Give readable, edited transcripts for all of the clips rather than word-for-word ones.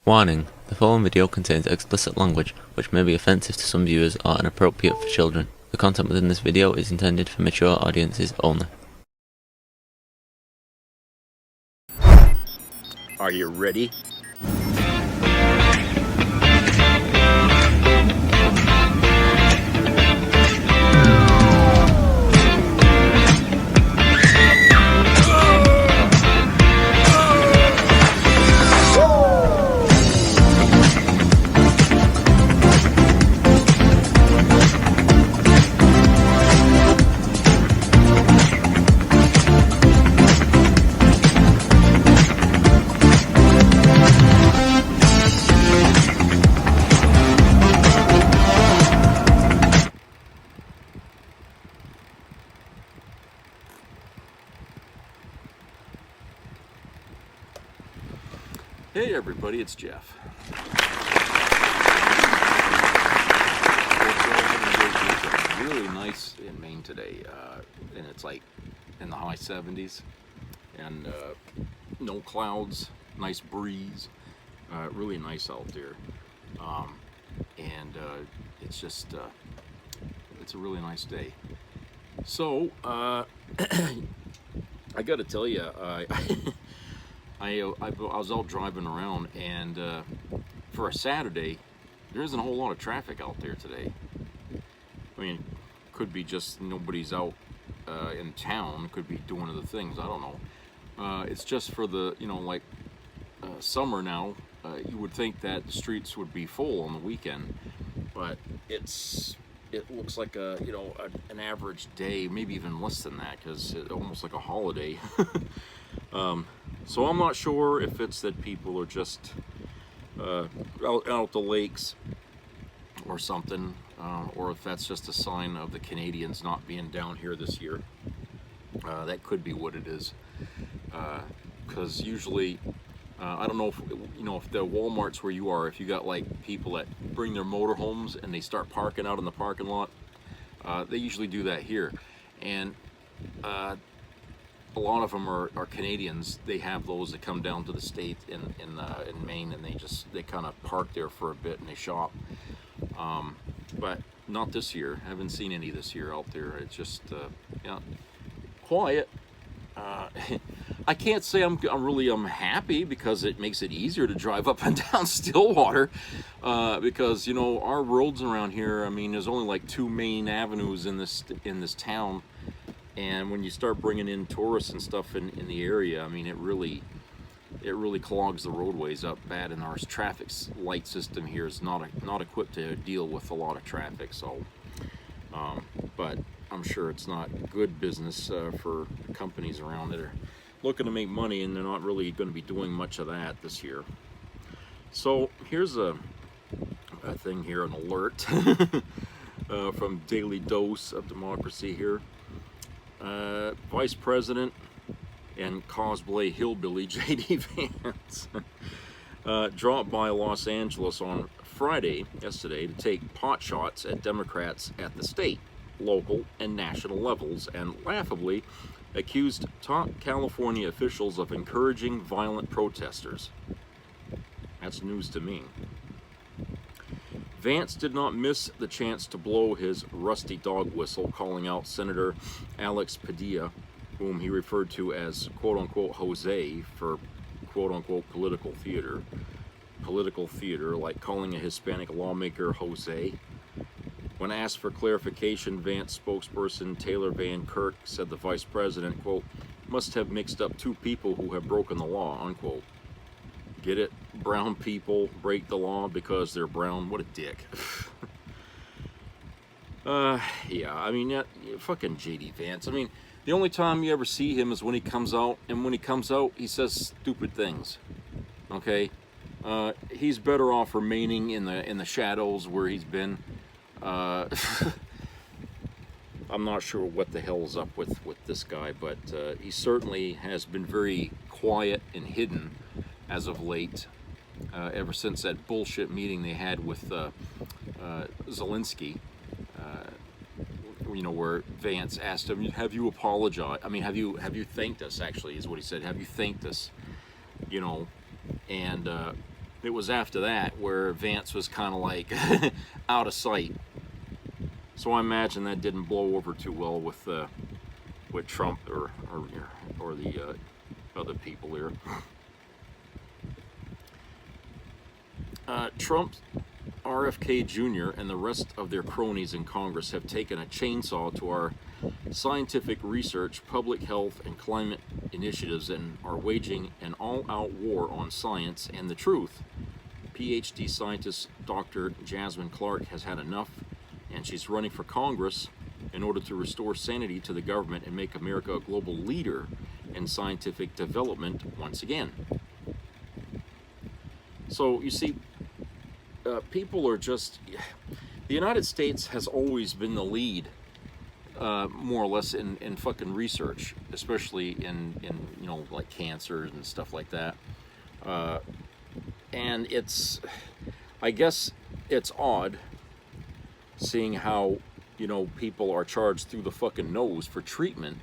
Warning: the following video contains explicit language which may be offensive to some viewers or inappropriate for children. The content within this video is intended for mature audiences only. Are you ready? Hey everybody, it's Jeff. It's really nice in Maine today, and it's like in the high 70s, and no clouds, nice breeze, really nice out there, and it's just, it's a really nice day. So, I gotta tell you, I was out driving around, and for a Saturday, there isn't a whole lot of traffic out there today. I mean, could be just nobody's out in town, could be doing other things, I don't know. It's just for the, like summer now, you would think that the streets would be full on the weekend, but it looks like an average day, maybe even less than that, because it's almost like a holiday. So I'm not sure if it's that people are just out at the lakes or something, or if that's just a sign of the Canadians not being down here this year. That could be what it is, because usually, I don't know if the Walmarts where you are, if you got like people that bring their motorhomes and they start parking out in the parking lot, they usually do that here, and a lot of them are Canadians. They have those that come down to the state in Maine, and they kind of park there for a bit and they shop. But not this year. I haven't seen any this year out there. It's just quiet. I can't say I'm happy, because it makes it easier to drive up and down Stillwater, because our roads around here, I mean, there's only like 2 main avenues in this town. And when you start bringing in tourists and stuff in the area, I mean, it really clogs the roadways up bad, and our traffic light system here is not equipped to deal with a lot of traffic. So, but I'm sure it's not good business for companies around that are looking to make money, and they're not really going to be doing much of that this year. So here's a thing here, an alert from Daily Dose of Democracy here. Vice President and cosplay hillbilly J.D. Vance dropped by Los Angeles on yesterday, to take pot shots at Democrats at the state, local, and national levels, and laughably accused top California officials of encouraging violent protesters. That's news to me. Vance did not miss the chance to blow his rusty dog whistle, calling out Senator Alex Padilla, whom he referred to as quote-unquote Jose for quote-unquote political theater. Political theater, like calling a Hispanic lawmaker Jose. When asked for clarification, Vance spokesperson Taylor Van Kirk said the vice president, quote, must have mixed up 2 people who have broken the law, unquote. Get it? Brown people break the law because they're brown. What a dick. Yeah, I mean, fucking J.D. Vance. I mean, the only time you ever see him is when he comes out, and when he comes out, he says stupid things. Okay? He's better off remaining in the shadows where he's been. I'm not sure what the hell is up with this guy, but he certainly has been very quiet and hidden as of late, ever since that bullshit meeting they had with Zelensky, where Vance asked him, have you apologized? I mean, have you thanked us, actually, is what he said. Have you thanked us? And it was after that where Vance was kind of like out of sight. So I imagine that didn't blow over too well with Trump or the other people here. Trump, RFK Jr., and the rest of their cronies in Congress have taken a chainsaw to our scientific research, public health, and climate initiatives and are waging an all-out war on science and the truth. PhD scientist Dr. Jasmine Clark has had enough, and she's running for Congress in order to restore sanity to the government and make America a global leader in scientific development once again. So you see, people are just, the United States has always been the lead, more or less in fucking research, especially in you know, like cancer and stuff like that. And it's, I guess it's odd seeing how, you know, people are charged through the fucking nose for treatment.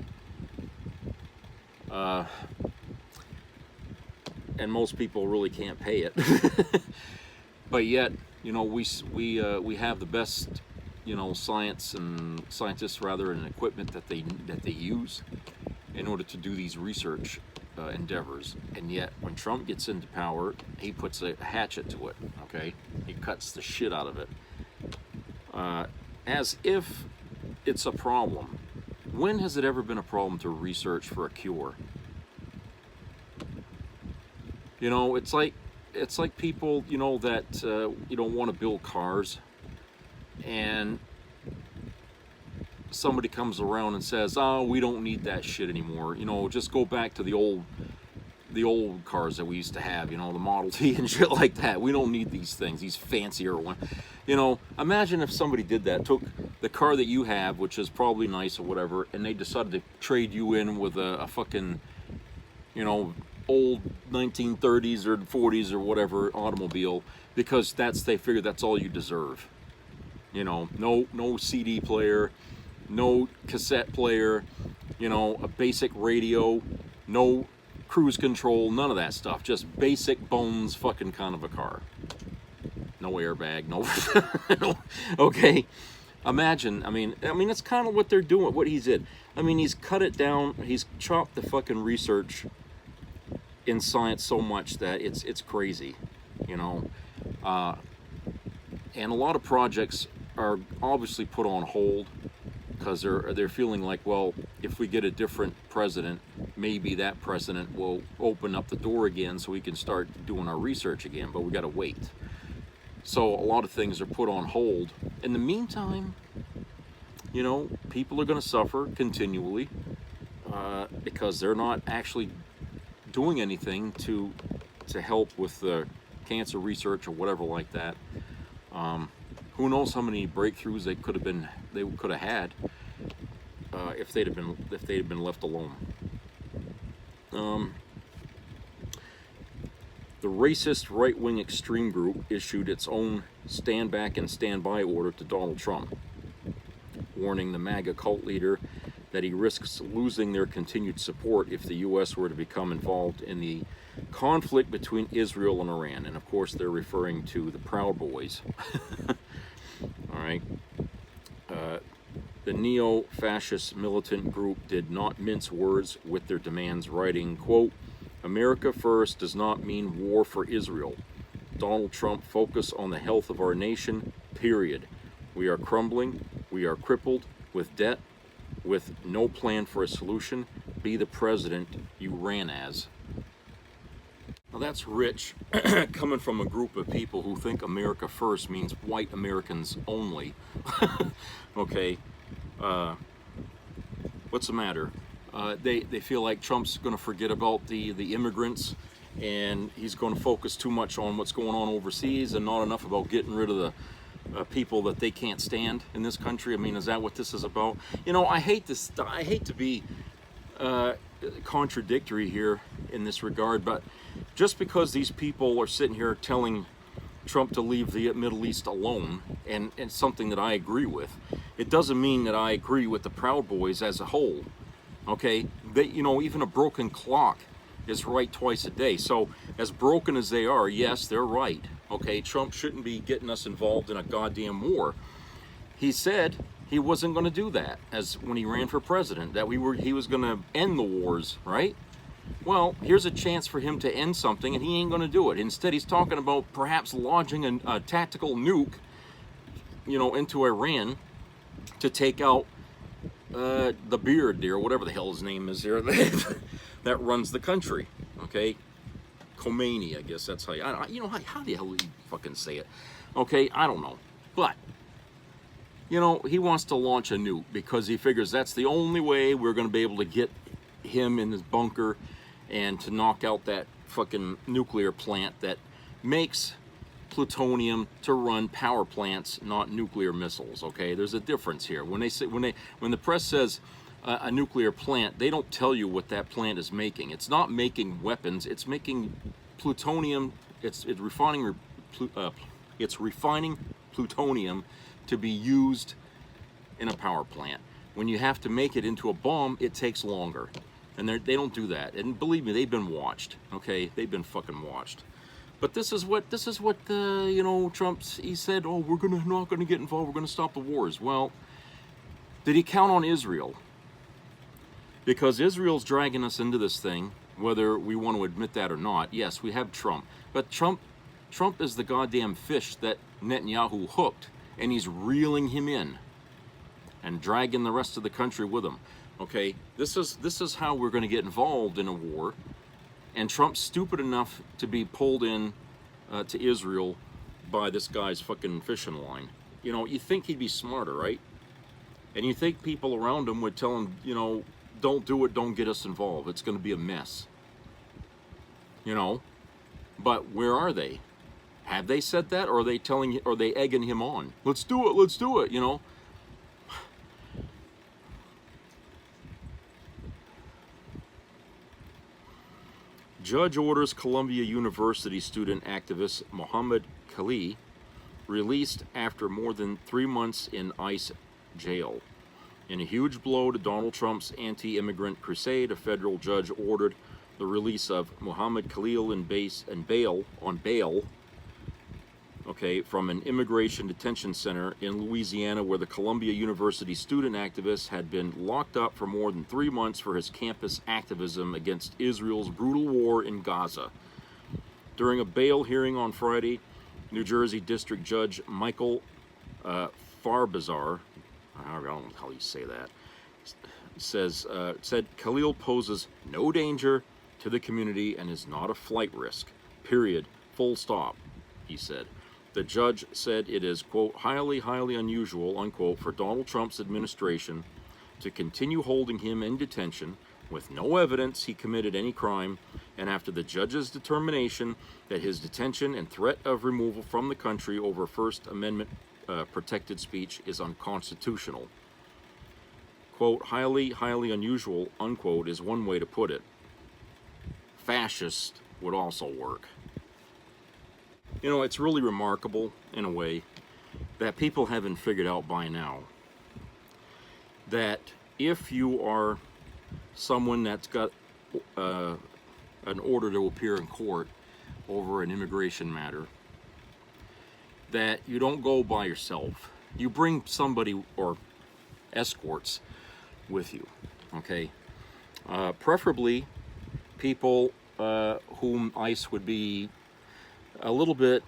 And most people really can't pay it. But yet, you know, we have the best, you know, scientists rather, and equipment that they use in order to do these research endeavors. And yet, when Trump gets into power, he puts a hatchet to it. Okay, he cuts the shit out of it, as if it's a problem. When has it ever been a problem to research for a cure? You know, it's like people, you know, that you don't want to build cars, and somebody comes around and says, "Oh, we don't need that shit anymore. You know, just go back to the old cars that we used to have. You know, the Model T and shit like that. We don't need these things, these fancier ones." You know, imagine if somebody did that, took the car that you have, which is probably nice or whatever, and they decided to trade you in with a fucking, you know, old 1930s or 40s or whatever automobile, because they figure that's all you deserve. You know, no CD player, no cassette player, you know, a basic radio, no cruise control, none of that stuff. Just basic bones fucking kind of a car. No airbag, no. Okay. Imagine, I mean, it's kind of what they're doing, what he's did. I mean, he's cut it down, he's chopped the fucking research in science so much that it's crazy, you know. And a lot of projects are obviously put on hold because they're feeling like, well, if we get a different president, maybe that president will open up the door again so we can start doing our research again, but we got to wait. So a lot of things are put on hold. In the meantime, you know, people are going to suffer continually because they're not actually doing anything to help with the cancer research or whatever like that. Who knows how many breakthroughs they could have had if they'd have been left alone. The racist right-wing extreme group issued its own stand back and stand by order to Donald Trump, warning the MAGA cult leader that he risks losing their continued support if the U.S. were to become involved in the conflict between Israel and Iran. And of course, they're referring to the Proud Boys. All right. The neo-fascist militant group did not mince words with their demands, writing, quote, "America first does not mean war for Israel. Donald Trump, focus on the health of our nation, period. We are crumbling. We are crippled with debt, with no plan for a solution. Be the president you ran as." Now that's rich, coming from a group of people who think America first means white Americans only. Okay, what's the matter? They feel like Trump's going to forget about the immigrants, and he's going to focus too much on what's going on overseas and not enough about getting rid of the people that they can't stand in this country. I mean, is that what this is about? You know, I hate to be contradictory here in this regard, but just because these people are sitting here telling Trump to leave the Middle East alone, and something that I agree with, it doesn't mean that I agree with the Proud Boys as a whole. Okay, you know, even a broken clock is right twice a day. So as broken as they are, yes, they're right. Okay, Trump shouldn't be getting us involved in a goddamn war. He said he wasn't going to do that as when he ran for president, that he was going to end the wars, right? Well, here's a chance for him to end something, and he ain't going to do it. Instead, he's talking about perhaps lodging a tactical nuke, you know, into Iran to take out the beard there, whatever the hell his name is there, that runs the country. Okay, Khomeini, I guess that's how you know, how the hell do you fucking say it? Okay, I don't know, but you know, he wants to launch a nuke because he figures that's the only way we're going to be able to get him in his bunker and to knock out that fucking nuclear plant that makes plutonium to run power plants, not nuclear missiles. Okay, there's a difference here. When the press says a nuclear plant, they don't tell you what that plant is making. It's not making weapons. It's making plutonium. It's refining plutonium to be used in a power plant. When you have to make it into a bomb, it takes longer, and they don't do that. And believe me, they've been watched. Okay, they've been fucking watched. But this is what you know, he said, oh, we're not gonna get involved. We're gonna stop the wars. Well, did he count on Israel? Because Israel's dragging us into this thing, whether we want to admit that or not. Yes, we have Trump, but Trump is the goddamn fish that Netanyahu hooked, and he's reeling him in and dragging the rest of the country with him. Okay, this is how we're going to get involved in a war, and Trump's stupid enough to be pulled in to Israel by this guy's fucking fishing line. You know, you think he'd be smarter, right? And you think people around him would tell him, you know, don't do it, don't get us involved. It's going to be a mess. You know, but where are they? Have they said that, or are they egging him on? Let's do it, you know? Judge orders Columbia University student activist Mohammed Khalil released after more than 3 months in ICE jail. In a huge blow to Donald Trump's anti-immigrant crusade, a federal judge ordered the release of Mohammed Khalil on bail, okay, from an immigration detention center in Louisiana, where the Columbia University student activist had been locked up for more than 3 months for his campus activism against Israel's brutal war in Gaza. During a bail hearing on Friday, New Jersey District Judge Michael Farbazar, I don't know how you say that, said Khalil poses no danger to the community and is not a flight risk. Period. Full stop, he said. The judge said it is, quote, highly unusual, unquote, for Donald Trump's administration to continue holding him in detention with no evidence he committed any crime, and after the judge's determination that his detention and threat of removal from the country over First Amendment protected speech is unconstitutional. Quote, highly unusual, unquote, is one way to put it. Fascist would also work. You know, it's really remarkable, in a way, that people haven't figured out by now that if you are someone that's got an order to appear in court over an immigration matter, that you don't go by yourself. You bring somebody or escorts with you, okay? Preferably people whom ICE would be a little bit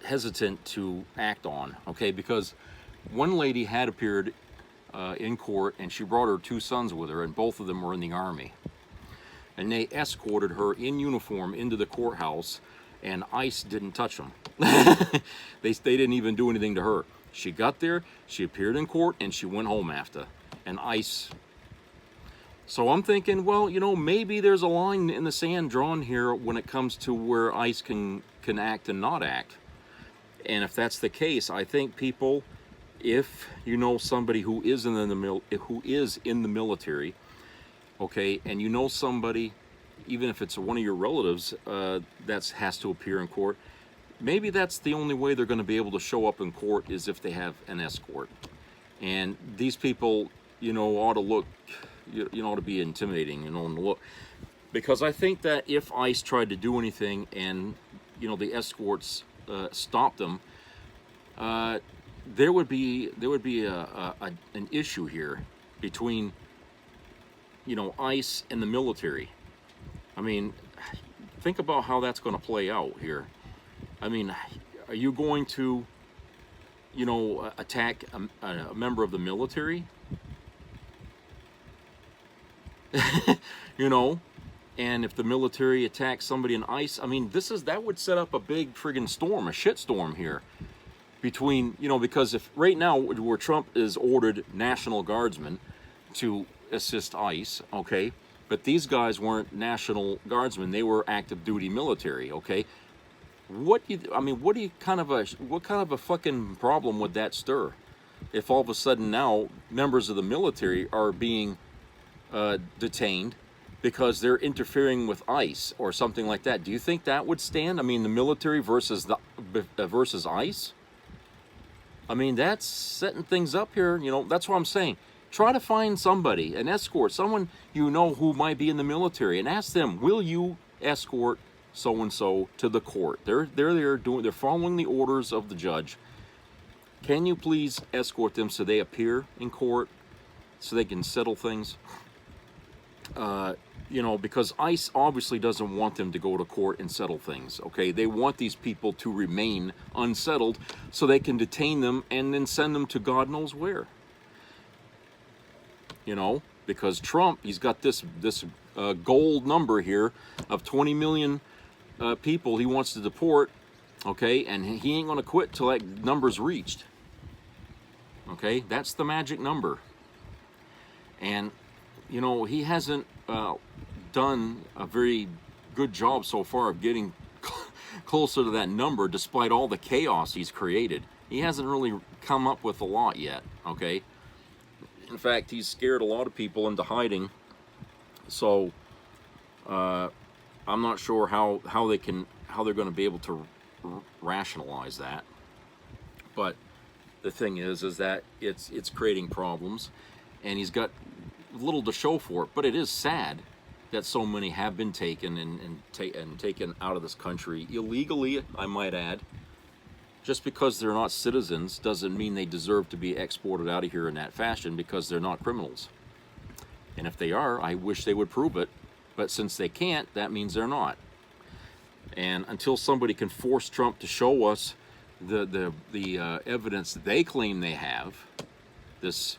hesitant to act on, okay? Because one lady had appeared in court, and she brought her 2 sons with her, and both of them were in the Army. And they escorted her in uniform into the courthouse, and ICE didn't touch them. They didn't even do anything to her. She got there, she appeared in court, and she went home after. And ICE... So I'm thinking, well, you know, maybe there's a line in the sand drawn here when it comes to where ICE can act and not act. And if that's the case, I think people, if you know somebody who is in the military, okay, and you know somebody, even if it's one of your relatives that has to appear in court, maybe that's the only way they're going to be able to show up in court is if they have an escort. And these people, you know, ought to look, you know, to be intimidating, you know, and look. Because I think that if ICE tried to do anything and, you know, the escorts stopped them, there would be an issue here between, you know, ICE and the military. I mean, think about how that's going to play out here. I mean, are you going to, you know, attack a member of the military? You know, and if the military attacks somebody in ICE, I mean, that would set up a big friggin' storm, a shit storm here between, you know, because if right now where Trump is ordered National Guardsmen to assist ICE, okay, but these guys weren't National Guardsmen, they were active duty military, okay. What kind of a fucking problem would that stir if all of a sudden now members of the military are being detained because they're interfering with ICE or something like that? Do you think that would stand? I mean, the military versus ICE? I mean, that's setting things up here, you know. That's what I'm saying. Try to find somebody, an escort, someone you know who might be in the military, and ask them, will you escort so-and-so to the court? They're following the orders of the judge. Can you please escort them so they appear in court, so they can settle things? You know, because ICE obviously doesn't want them to go to court and settle things, okay? They want these people to remain unsettled so they can detain them and then send them to God knows where. You know, because Trump, he's got this gold number here of 20 million people he wants to deport, okay? And he ain't going to quit till that number's reached, okay? That's the magic number. And, you know, he hasn't done a very good job so far of getting closer to that number despite all the chaos he's created. He hasn't really come up with a lot yet, okay? In fact, he's scared a lot of people into hiding. So I'm not sure how they're going to be able to rationalize that. But the thing is that it's creating problems, and he's got little to show for it. But it is sad that so many have been taken and taken out of this country illegally, I might add. Just because they're not citizens doesn't mean they deserve to be exported out of here in that fashion, because they're not criminals. And if they are, I wish they would prove it. But since they can't, that means they're not. And until somebody can force Trump to show us the evidence that they claim they have, this,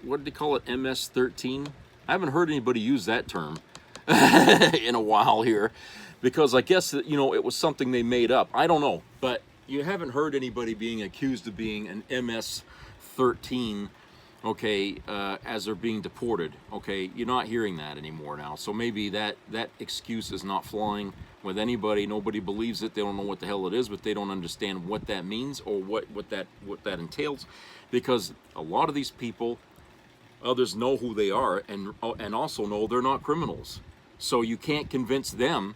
what did they call it, MS-13? I haven't heard anybody use that term in a while here, because I guess, you know, it was something they made up. I don't know, but you haven't heard anybody being accused of being an MS-13, okay, as they're being deported, okay? You're not hearing that anymore now. So maybe that excuse is not flying with anybody. Nobody believes it. They don't know what the hell it is, but they don't understand what that means or what that entails, because a lot of these people, others know who they are and also know they're not criminals. So you can't convince them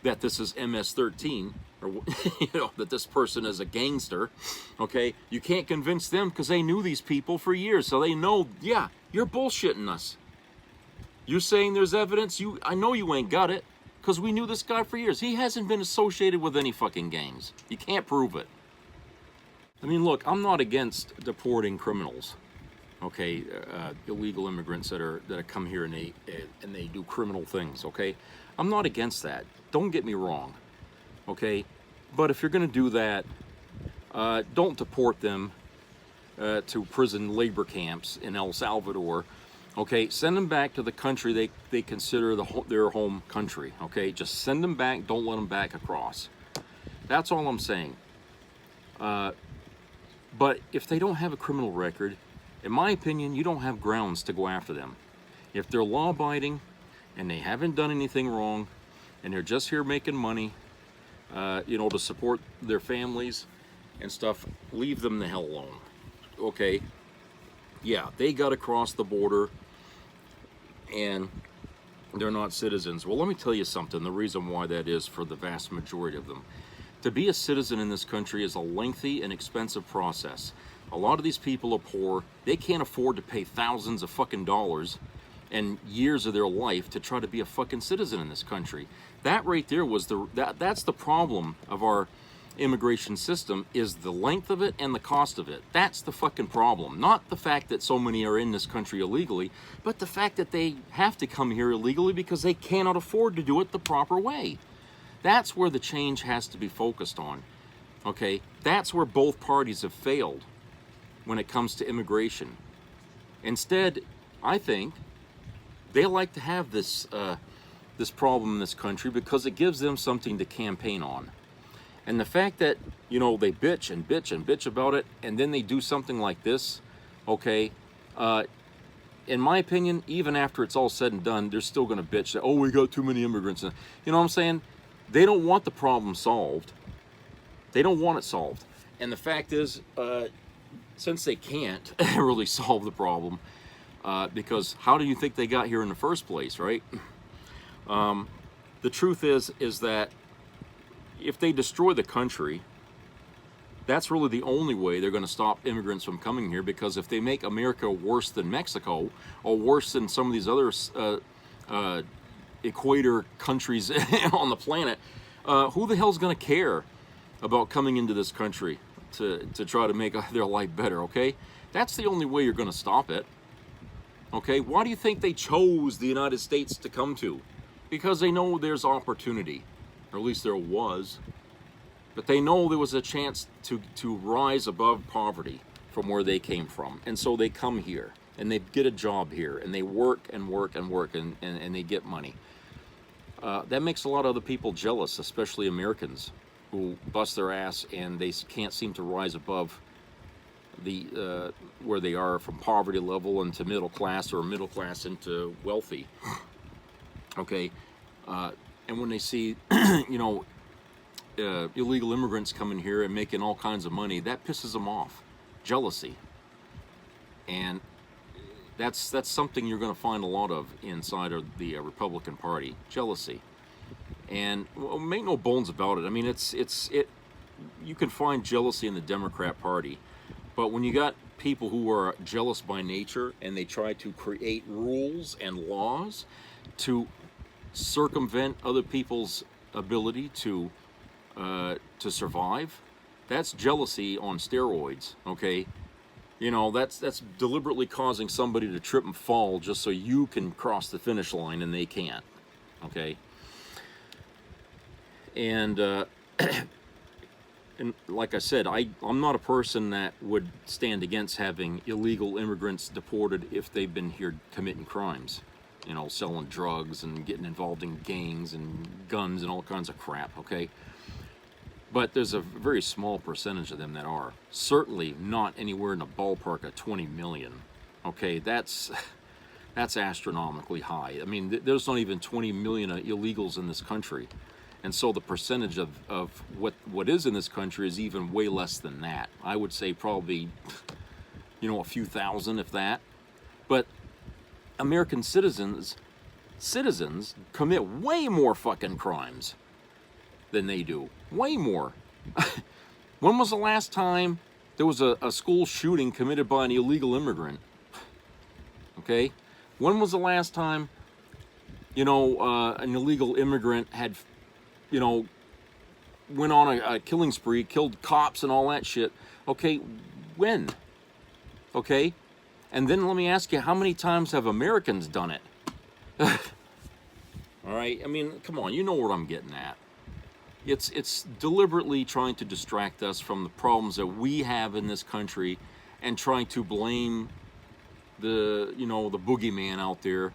that this is MS-13, or you know, that this person is a gangster, okay? You can't convince them because they knew these people for years, so they know, yeah, you're bullshitting us. You're saying there's evidence. I know you ain't got it, because we knew this guy for years. He hasn't been associated with any fucking gangs. You can't prove it. I mean, look, I'm not against deporting criminals, okay, illegal immigrants that come here and they do criminal things, okay? I'm not against that. Don't get me wrong, okay? But if you're going to do that, don't deport them to prison labor camps in El Salvador, okay? Send them back to the country they consider their home country, okay? Just send them back. Don't let them back across. That's all I'm saying. But if they don't have a criminal record, in my opinion, you don't have grounds to go after them. If they're law-abiding and they haven't done anything wrong and they're just here making money, you know, to support their families and stuff, leave them the hell alone, okay? Yeah, they got to cross the border and they're not citizens. Well, let me tell you something, the reason why that is for the vast majority of them. To be a citizen in this country is a lengthy and expensive process. A lot of these people are poor. They can't afford to pay thousands of fucking dollars, and years of their life to try to be a fucking citizen in this country. That right there was that's the problem of our immigration system, is the length of it and the cost of it. That's the fucking problem. Not the fact that so many are in this country illegally, but the fact that they have to come here illegally because they cannot afford to do it the proper way. That's where the change has to be focused on. Okay? That's where both parties have failed when it comes to immigration. Instead, I think they like to have this this problem in this country because it gives them something to campaign on. And the fact that, you know, they bitch and bitch and bitch about it, and then they do something like this, okay, in my opinion, even after it's all said and done, they're still going to bitch that, oh, we got too many immigrants. You know what I'm saying? They don't want the problem solved. They don't want it solved. And the fact is, since they can't really solve the problem, because how do you think they got here in the first place, right? The truth is that if they destroy the country, that's really the only way they're going to stop immigrants from coming here, because if they make America worse than Mexico or worse than some of these other equator countries on the planet, who the hell's going to care about coming into this country to try to make their life better, okay? That's the only way you're going to stop it, okay? Why do you think they chose the United States to come to? Because they know there's opportunity. Or at least there was, but they know there was a chance to rise above poverty from where they came from, and so they come here and they get a job here and they work and work and work and they get money. That makes a lot of other people jealous, especially Americans who bust their ass and they can't seem to rise above the where they are from poverty level into middle class, or middle class into wealthy. Okay. And when they see, you know, illegal immigrants coming here and making all kinds of money, that pisses them off. Jealousy. And that's something you're going to find a lot of inside of the Republican Party. Jealousy. And well, make no bones about it. I mean, you can find jealousy in the Democrat Party. But when you got people who are jealous by nature and they try to create rules and laws to circumvent other people's ability to survive, that's jealousy on steroids, okay? You know, that's deliberately causing somebody to trip and fall just so you can cross the finish line and they can't, okay? And and like I said, I'm not a person that would stand against having illegal immigrants deported if they've been here committing crimes. You know, selling drugs and getting involved in gangs and guns and all kinds of crap, okay? But there's a very small percentage of them that are. Certainly not anywhere in the ballpark of 20 million, okay? That's astronomically high. I mean, there's not even 20 million illegals in this country. And so the percentage of what is in this country is even way less than that. I would say probably, you know, a few thousand, if that. But American citizens commit way more fucking crimes than they do. Way more. When was the last time there was a school shooting committed by an illegal immigrant? Okay? When was the last time, you know, an illegal immigrant had, you know, went on a killing spree, killed cops and all that shit? Okay, when? Okay? And then let me ask you, how many times have Americans done it? All right? I mean, come on, you know what I'm getting at. It's deliberately trying to distract us from the problems that we have in this country and trying to blame the boogeyman out there.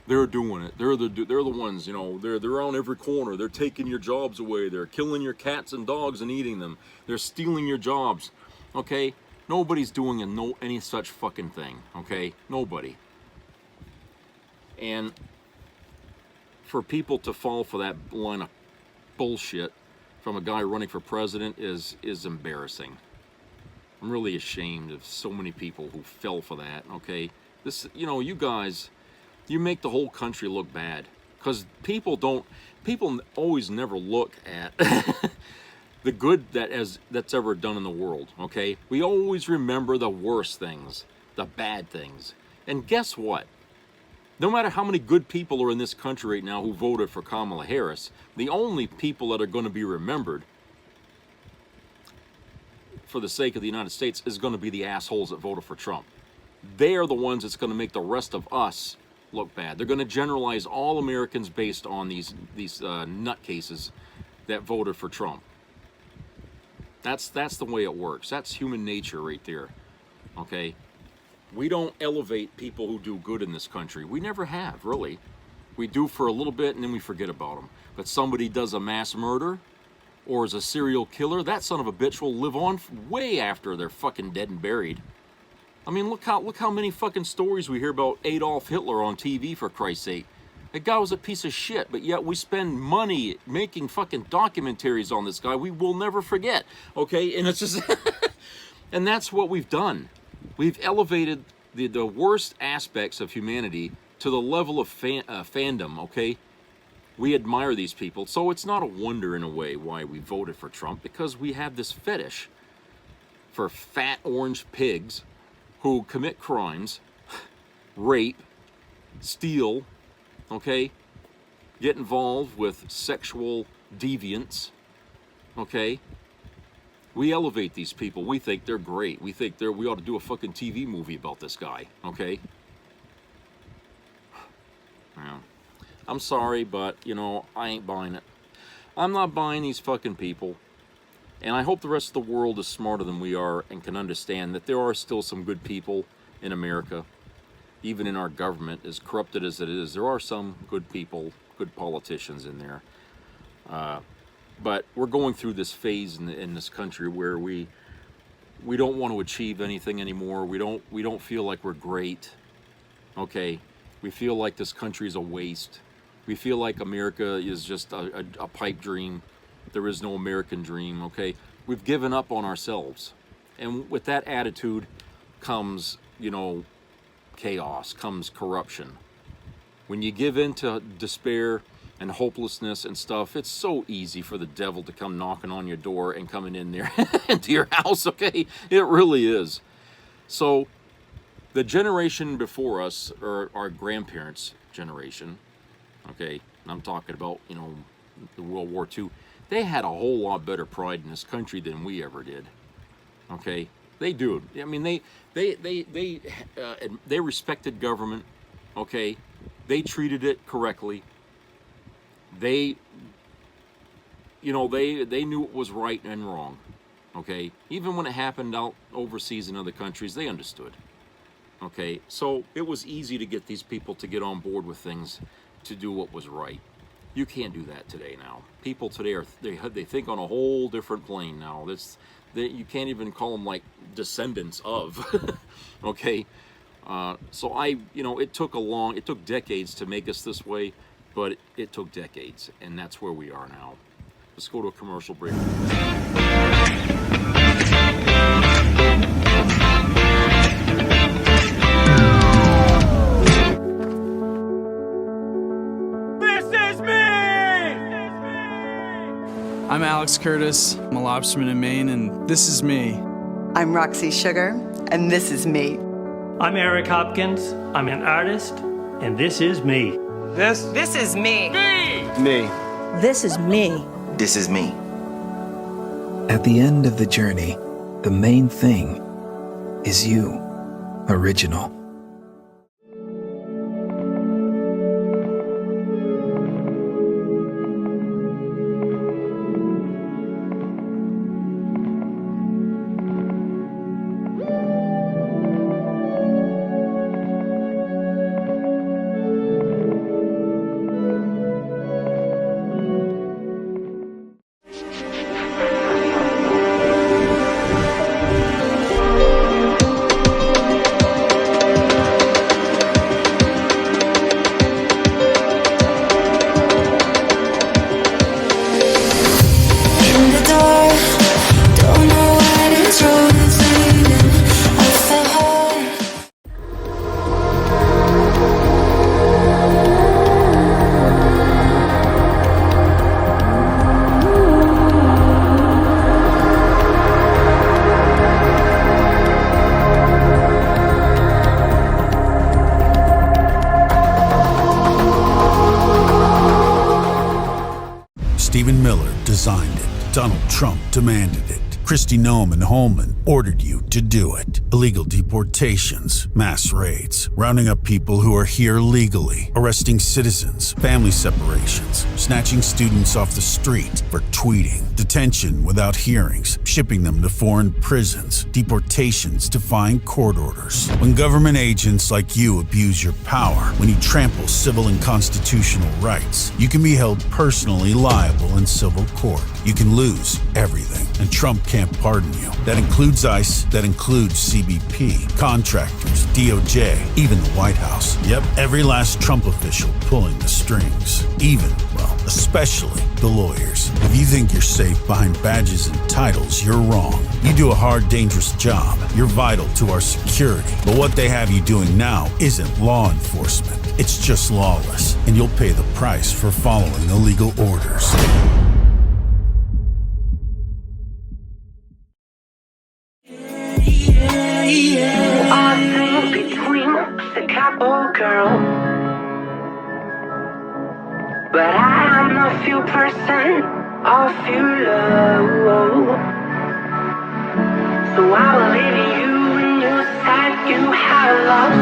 They're doing it. They're the ones, you know, they're on every corner. They're taking your jobs away. They're killing your cats and dogs and eating them. They're stealing your jobs. Okay? Nobody's doing any such fucking thing, okay? Nobody. And for people to fall for that line of bullshit from a guy running for president is embarrassing. I'm really ashamed of so many people who fell for that, okay? This, you know, you guys, you make the whole country look bad. Because people always never look at the good that's ever done in the world, okay? We always remember the worst things, the bad things. And guess what? No matter how many good people are in this country right now who voted for Kamala Harris, the only people that are going to be remembered for the sake of the United States is going to be the assholes that voted for Trump. They are the ones that's going to make the rest of us look bad. They're going to generalize all Americans based on these nutcases that voted for Trump. That's the way it works. That's human nature right there. Okay? We don't elevate people who do good in this country. We never have, really. We do for a little bit and then we forget about them. But somebody does a mass murder or is a serial killer, that son of a bitch will live on way after they're fucking dead and buried. I mean, look how many fucking stories we hear about Adolf Hitler on TV, for Christ's sake. That guy was a piece of shit, but yet we spend money making fucking documentaries on this guy we will never forget, okay? And it's just, and that's what we've done. We've elevated the worst aspects of humanity to the level of fandom, okay? We admire these people, so it's not a wonder in a way why we voted for Trump, because we have this fetish for fat orange pigs who commit crimes, rape, steal, okay, get involved with sexual deviance, okay? We elevate these people. We think they're great. We think we ought to do a fucking TV movie about this guy, okay? Yeah. I'm sorry, but, you know, I ain't buying it. I'm not buying these fucking people. And I hope the rest of the world is smarter than we are and can understand that there are still some good people in America. Even in our government, as corrupted as it is, there are some good people, good politicians in there. But we're going through this phase in this country where we don't want to achieve anything anymore. We don't feel like we're great. Okay, we feel like this country is a waste. We feel like America is just a pipe dream. There is no American dream. Okay, we've given up on ourselves, and with that attitude comes, you know, chaos, comes corruption. When you give in to despair and hopelessness and stuff, it's so easy for the devil to come knocking on your door and coming in there into your house, okay? It really is. So the generation before us, or our grandparents' generation, okay, and I'm talking about, you know, the World War II, they had a whole lot better pride in this country than we ever did, okay? They do. I mean, they respected government, okay? They treated it correctly. They, you know, they knew what was right and wrong, okay? Even when it happened out overseas in other countries, they understood, okay? So it was easy to get these people to get on board with things, to do what was right. You can't do that today now. People today they think on a whole different plane now. You can't even call them like descendants of, okay? So you know, it took decades to make us this way, but it took decades, and that's where we are now. Let's go to a commercial break. I'm Alex Curtis. I'm a lobsterman in Maine, and this is me. I'm Roxy Sugar, and this is me. I'm Eric Hopkins. I'm an artist, and this is me. This is me. me. This is me. This is me. At the end of the journey, the main thing is you, original. Donald Trump demanded it. Kristi Noem and Holman ordered you to do it. Illegal deportations, mass raids, rounding up people who are here legally, arresting citizens, family separations, snatching students off the street for tweeting, detention without hearings, shipping them to foreign prisons, deportations defying court orders. When government agents like you abuse your power, when you trample civil and constitutional rights, you can be held personally liable in civil court. You can lose everything, and Trump can't pardon you. That includes ICE, that includes CBP, contractors, DOJ, even the White House. Yep, every last Trump official pulling the strings. Even, well, especially the lawyers. If you think you're safe behind badges and titles, you're wrong. You do a hard, dangerous job. You're vital to our security. But what they have you doing now isn't law enforcement. It's just lawless, and you'll pay the price for following illegal orders. I think between the couple, girl, but I am a few person of you love. So I will leave you when you said you have love.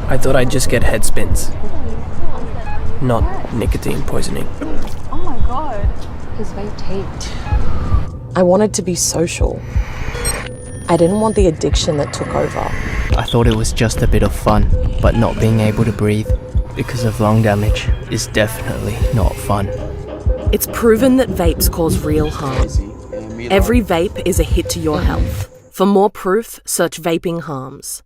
I thought I'd just get head spins, not nicotine poisoning. Oh my god. His vape taped. I wanted to be social. I didn't want the addiction that took over. I thought it was just a bit of fun, but not being able to breathe because of lung damage is definitely not fun. It's proven that vapes cause real harm. Every vape is a hit to your health. For more proof, search vaping harms.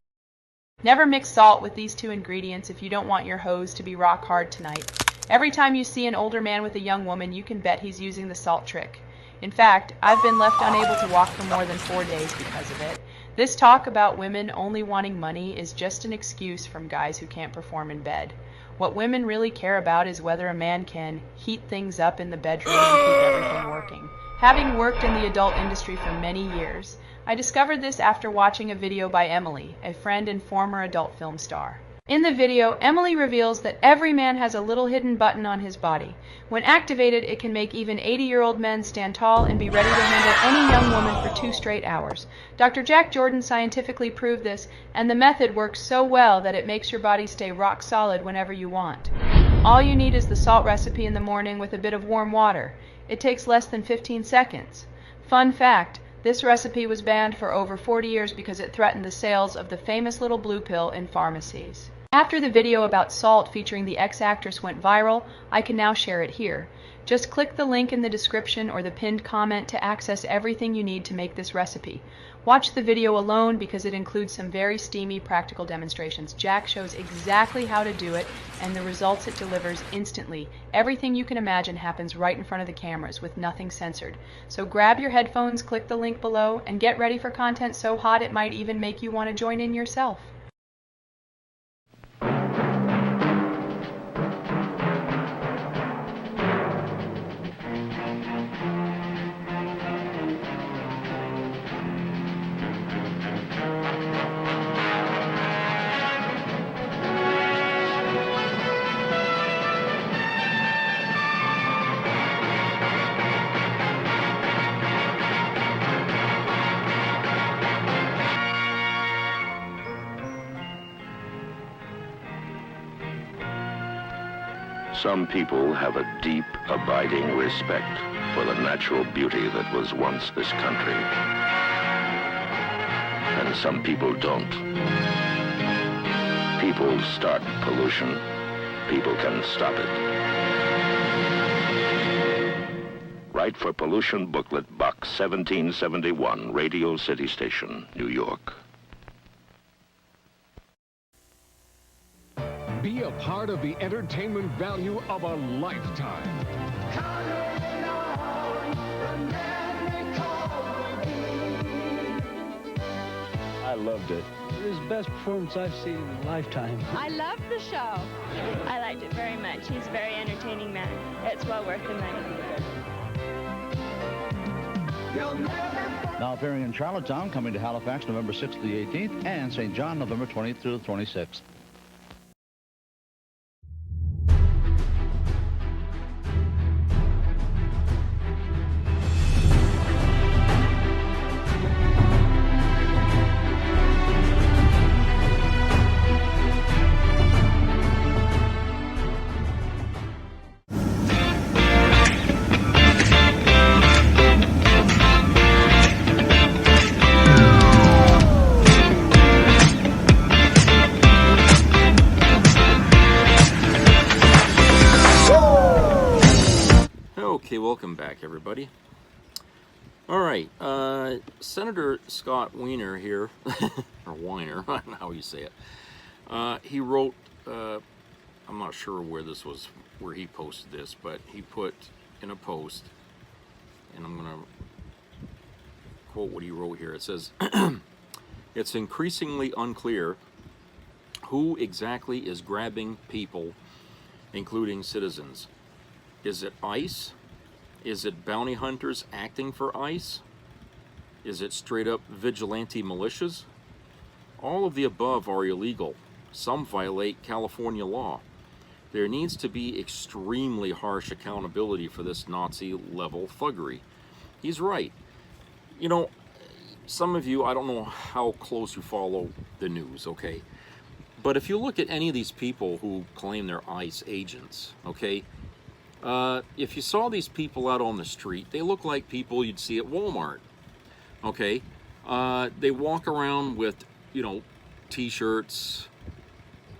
Never mix salt with these two ingredients if you don't want your hose to be rock hard tonight. Every time you see an older man with a young woman, you can bet he's using the salt trick. In fact, I've been left unable to walk for more than 4 days because of it. This talk about women only wanting money is just an excuse from guys who can't perform in bed. What women really care about is whether a man can heat things up in the bedroom and keep everything working. Having worked in the adult industry for many years, I discovered this after watching a video by Emily, a friend and former adult film star. In the video, Emily reveals that every man has a little hidden button on his body. When activated, it can make even 80-year-old men stand tall and be ready to handle any young woman for 2 straight hours. Dr. Jack Jordan scientifically proved this, and the method works so well that it makes your body stay rock solid whenever you want. All you need is the salt recipe in the morning with a bit of warm water. It takes less than 15 seconds. Fun fact, this recipe was banned for over 40 years because it threatened the sales of the famous little blue pill in pharmacies. After the video about salt featuring the ex-actress went viral, I can now share it here. Just click the link in the description or the pinned comment to access everything you need to make this recipe. Watch the video alone because it includes some very steamy practical demonstrations. Jack shows exactly how to do it and the results it delivers instantly. Everything you can imagine happens right in front of the cameras with nothing censored. So grab your headphones, click the link below, and get ready for content so hot it might even make you want to join in yourself. Some people have a deep, abiding respect for the natural beauty that was once this country. And some people don't. People start pollution. People can stop it. Copyright for Pollution Booklet Box 1771, Radio City Station, New York. Be a part of the entertainment value of a lifetime. I loved it. It was the best performance I've seen in a lifetime. I loved the show. I liked it very much. He's a very entertaining man. It's well worth the money. Now appearing in Charlottetown, coming to Halifax November 6th to the 18th, and St. John November 20th through the 26th. Okay, welcome back, everybody. All right, Senator Scott Weiner here, or Weiner, I don't know how you say it. He wrote, I'm not sure where this was, where he posted this, but he put in a post, and I'm going to quote what he wrote here. It says, "It's increasingly unclear who exactly is grabbing people, including citizens. Is it ICE? Is it bounty hunters acting for ICE? Is it straight up vigilante militias? All of the above are illegal. Some violate California law. There needs to be extremely harsh accountability for this Nazi-level thuggery." He's right. You know, some of you, I don't know how close you follow the news, okay? But if you look at any of these people who claim they're ICE agents, okay? If you saw these people out on the street, they look like people you'd see at Walmart, okay? They walk around with, you know, t-shirts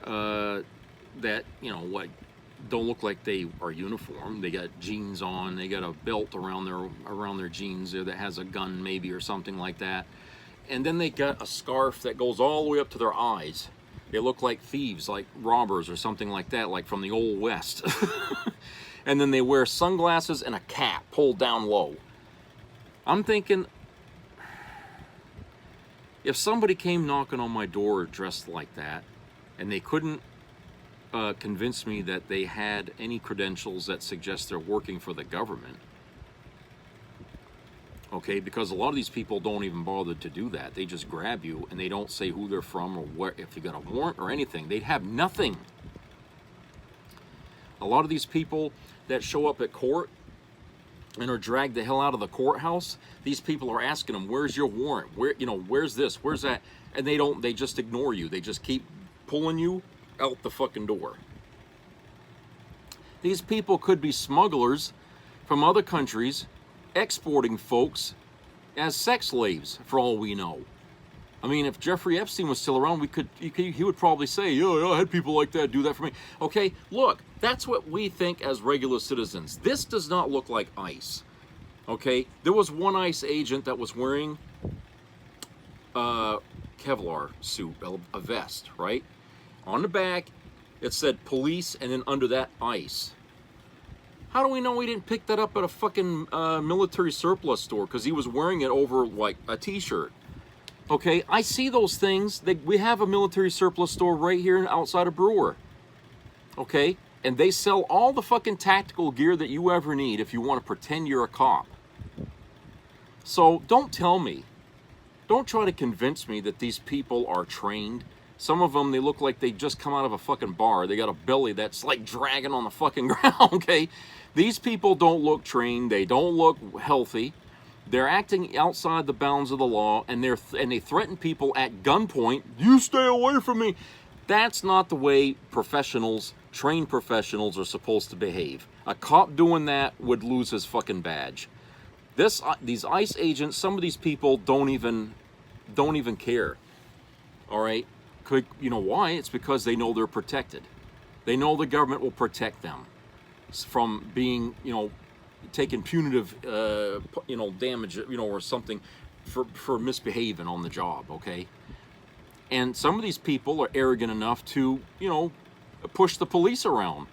that, you know, like, don't look like they are uniform. They got jeans on, they got a belt around their jeans there that has a gun maybe or something like that. And then they got a scarf that goes all the way up to their eyes. They look like thieves, like robbers or something like that, like from the Old West. And then they wear sunglasses and a cap pulled down low. I'm thinking, if somebody came knocking on my door dressed like that, and they couldn't convince me that they had any credentials that suggest they're working for the government, okay, because a lot of these people don't even bother to do that. They just grab you and they don't say who they're from or where, if you got a warrant or anything. They'd have nothing. A lot of these people that show up at court and are dragged the hell out of the courthouse, these people are asking them, where's your warrant? Where, you know, where's this? Where's that? And they just ignore you. They just keep pulling you out the fucking door. These people could be smugglers from other countries exporting folks as sex slaves, for all we know. I mean, if Jeffrey Epstein was still around, he would probably say, yeah, I had people like that do that for me. Okay, look, that's what we think as regular citizens. This does not look like ICE. Okay, there was one ICE agent that was wearing a Kevlar suit, a vest, right? On the back, it said police, and then under that, ICE. How do we know he didn't pick that up at a fucking military surplus store because he was wearing it over like a t-shirt? Okay, I see those things. We have a military surplus store right here outside of Brewer. Okay, and they sell all the fucking tactical gear that you ever need if you want to pretend you're a cop. So don't tell me, don't try to convince me that these people are trained. Some of them, they look like they just come out of a fucking bar. They got a belly that's like dragging on the fucking ground, okay? These people don't look trained. They don't look healthy. They're acting outside the bounds of the law, and they threaten people at gunpoint. You stay away from me. That's not the way professionals, trained professionals, are supposed to behave. A cop doing that would lose his fucking badge. These ICE agents, some of these people don't even care. All right, you know why? It's because they know they're protected. They know the government will protect them from being, you know, taking punitive, you know, damage, you know, or something for misbehaving on the job, okay? And some of these people are arrogant enough to, you know, push the police around.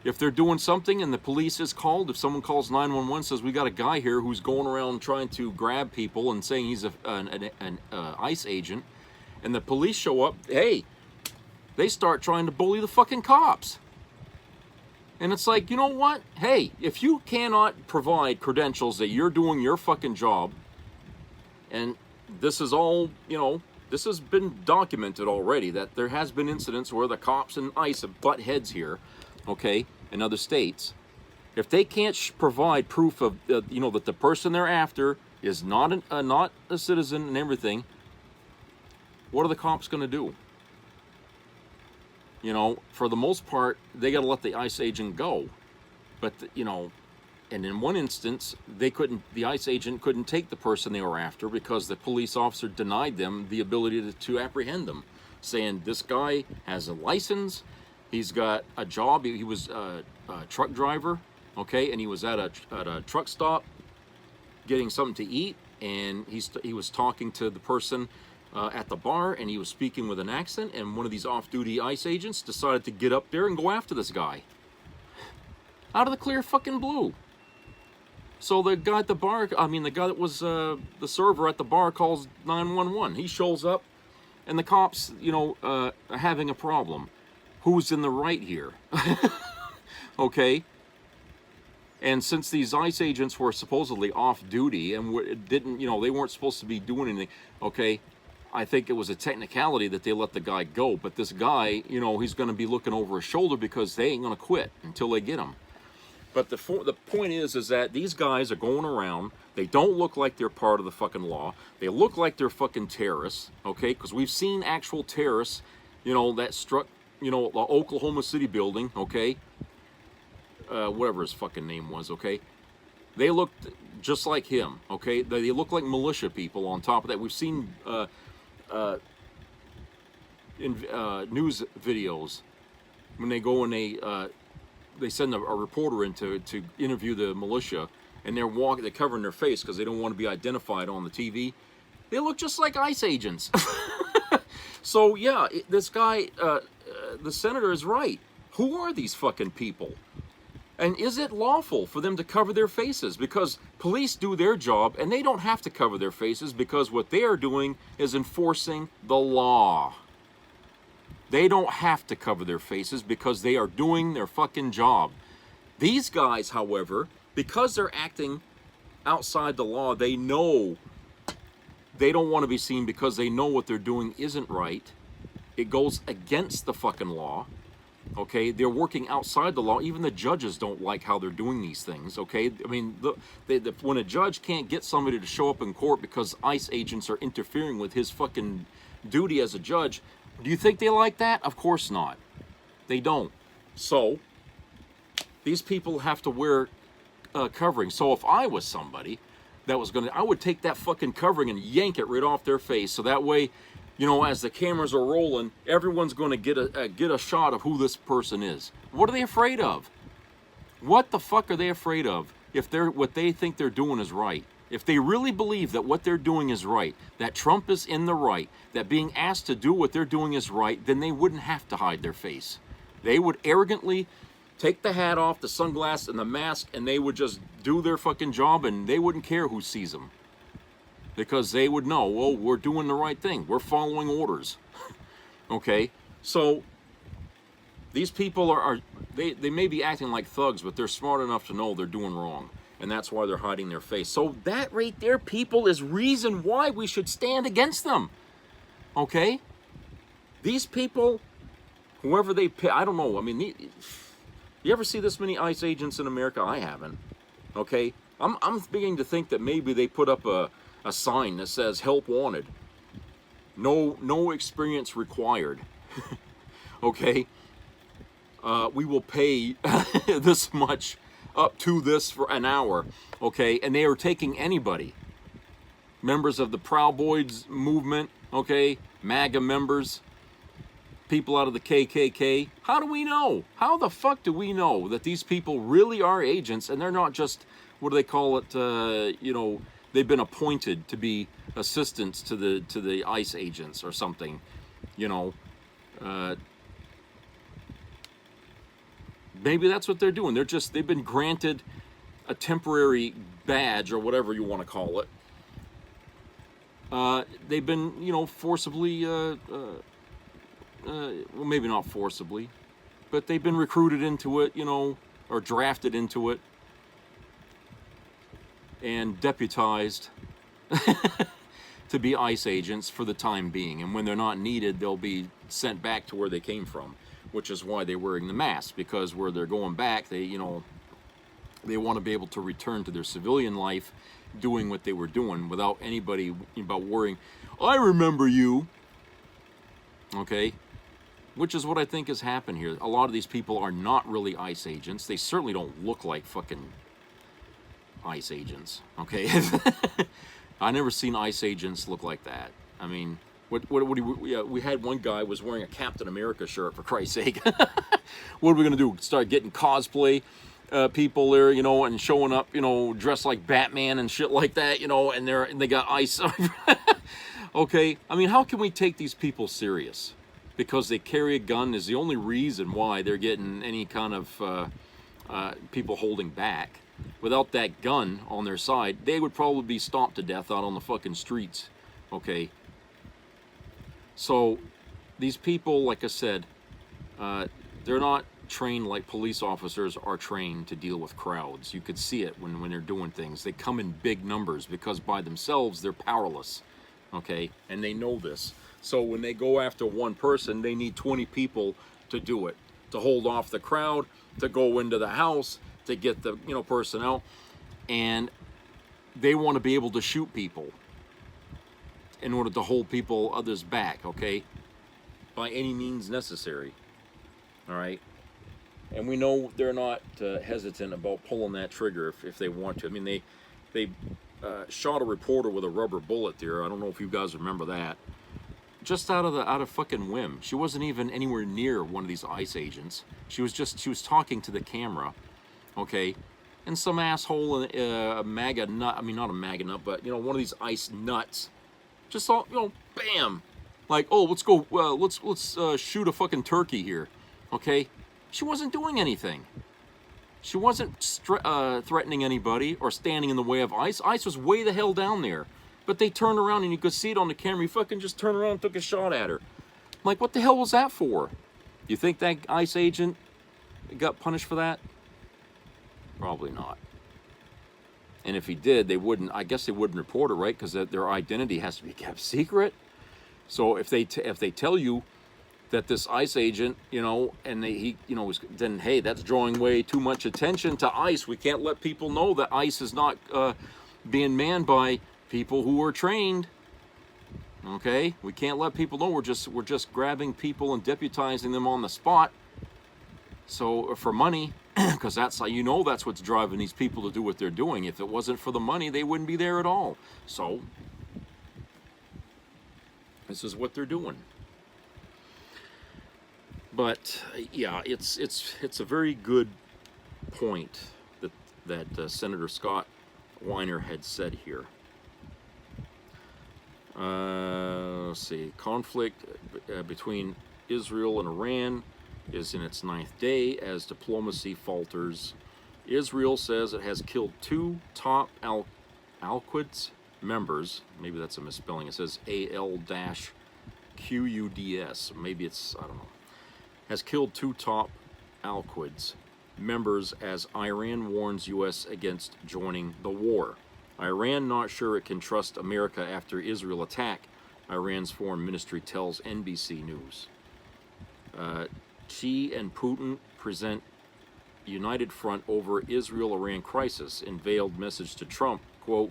If they're doing something and the police is called, if someone calls 911, says we got a guy here who's going around trying to grab people and saying he's an ICE agent, and the police show up, hey, they start trying to bully the fucking cops. And it's like, you know what? Hey, if you cannot provide credentials that you're doing your fucking job, and this is all, you know, this has been documented already, that there has been incidents where the cops and ICE have butt heads here, okay, in other states. If they can't provide proof of, you know, that the person they're after is not a citizen and everything, what are the cops going to do? You know, for the most part, they got to let the ICE agent go. But, you know, and in one instance, the ICE agent couldn't take the person they were after because the police officer denied them the ability to apprehend them, saying this guy has a license, he's got a job, he was a truck driver, okay, and he was at a truck stop getting something to eat, and he was talking to the person at the bar, and he was speaking with an accent, and one of these off-duty ICE agents decided to get up there and go after this guy. Out of the clear fucking blue. So the guy at the bar, the guy that was the server at the bar calls 911. He shows up, and the cops, you know, are having a problem. Who's in the right here? Okay? And since these ICE agents were supposedly off duty and didn't, you know, they weren't supposed to be doing anything, okay, I think it was a technicality that they let the guy go. But this guy, you know, he's going to be looking over his shoulder because they ain't going to quit until they get him. But the point is that these guys are going around. They don't look like they're part of the fucking law. They look like they're fucking terrorists, okay? Because we've seen actual terrorists, you know, that struck, you know, the Oklahoma City building, okay? Whatever his fucking name was, okay? They looked just like him, okay? They look like militia people on top of that. We've seen in news videos when they go and they send a reporter in to interview the militia, and they're covering their face because they don't want to be identified on the TV. They look just like ICE agents. So yeah, this guy, the senator is right. Who are these fucking people? And is it lawful for them to cover their faces? Because police do their job, and they don't have to cover their faces because what they are doing is enforcing the law. They don't have to cover their faces because they are doing their fucking job. These guys, however, because they're acting outside the law, they know they don't want to be seen because they know what they're doing isn't right. It goes against the fucking law. Okay, they're working outside the law. Even the judges don't like how they're doing these things, okay? I mean, when a judge can't get somebody to show up in court because ICE agents are interfering with his fucking duty as a judge, do you think they like that? Of course not. They don't. So, these people have to wear covering. So if I was somebody that was I would take that fucking covering and yank it right off their face, so that way, you know, as the cameras are rolling, everyone's going to get a shot of who this person is. What are they afraid of? What the fuck are they afraid of if what they think they're doing is right? If they really believe that what they're doing is right, that Trump is in the right, that being asked to do what they're doing is right, then they wouldn't have to hide their face. They would arrogantly take the hat off, the sunglasses, and the mask, and they would just do their fucking job, and they wouldn't care who sees them. Because they would know, well, we're doing the right thing. We're following orders. Okay? So, these people they may be acting like thugs, but they're smart enough to know they're doing wrong. And that's why they're hiding their face. So that right there, people, is reason why we should stand against them. Okay? These people, whoever they pick, I don't know. I mean, you ever see this many ICE agents in America? I haven't. Okay? I'm beginning to think that maybe they put up a sign that says help wanted. No experience required. Okay? We will pay this much up to this for an hour, okay? And they are taking anybody. Members of the Proud Boys movement, okay? MAGA members, people out of the KKK. How do we know? How the fuck do we know that these people really are agents and they're not just, what do they call it, they've been appointed to be assistants to the ICE agents or something, maybe that's what they're doing. They've been granted a temporary badge or whatever you want to call it. They've been, forcibly, well, maybe not forcibly, but they've been recruited into it, or drafted into it and deputized to be ICE agents for the time being. And when they're not needed, they'll be sent back to where they came from, which is why they're wearing the mask, because where they're going back, they want to be able to return to their civilian life doing what they were doing without anybody about worrying, I remember you, okay? Which is what I think has happened here. A lot of these people are not really ICE agents. They certainly don't look like fucking ICE agents, okay? I never seen ICE agents look like that. I mean, we had one guy was wearing a Captain America shirt, for Christ's sake. What are we gonna do? Start getting cosplay people there, and showing up, dressed like Batman and shit like that, and they got ICE. Okay, I mean, how can we take these people serious? Because they carry a gun is the only reason why they're getting any kind of people holding back. Without that gun on their side, they would probably be stomped to death out on the fucking streets. Okay. So these people, like I said, they're not trained like police officers are trained to deal with crowds. You could see it when they're doing things. They come in big numbers because by themselves they're powerless. Okay, and they know this. So when they go after one person, they need 20 people to do it, to hold off the crowd, to go into the house, to get the person out, and they want to be able to shoot people in order to hold others back. Okay, by any means necessary. All right. And we know they're not hesitant about pulling that trigger if they want to. I mean, they shot a reporter with a rubber bullet there. I don't know if you guys remember that. Just out of fucking whim. She wasn't even anywhere near one of these ICE agents. She was talking to the camera, okay? And some asshole, a MAGA nut. I mean, not a MAGA nut, but one of these ICE nuts. Just saw, bam, like, oh, let's go. Let's shoot a fucking turkey here, okay? She wasn't doing anything. She wasn't threatening anybody or standing in the way of ICE. ICE was way the hell down there. But they turned around and you could see it on the camera. You fucking just turned around and took a shot at her. I'm like, what the hell was that for? You think that ICE agent got punished for that? Probably not. And if he did, I guess they wouldn't report it, right? Because their identity has to be kept secret. So if they tell you that this ICE agent, and then hey, that's drawing way too much attention to ICE. We can't let people know that ICE is not being manned by people who are trained. Okay, we can't let people know we're just grabbing people and deputizing them on the spot. So for money, because that's that's what's driving these people to do what they're doing. If it wasn't for the money, they wouldn't be there at all. So this is what they're doing. But yeah, it's a very good point that Senator Scott Weiner had said here. Let's see. Conflict between Israel and Iran is in its 9th day as diplomacy falters. Israel says it has killed 2 top Al-Quds members. Maybe that's a misspelling. It says AL-Quds. Maybe it's, I don't know. Has killed 2 top Al-Quds members as Iran warns U.S. against joining the war. Iran not sure it can trust America after Israel attack, Iran's foreign ministry tells NBC News. Xi and Putin present united front over Israel-Iran crisis in veiled message to Trump, quote,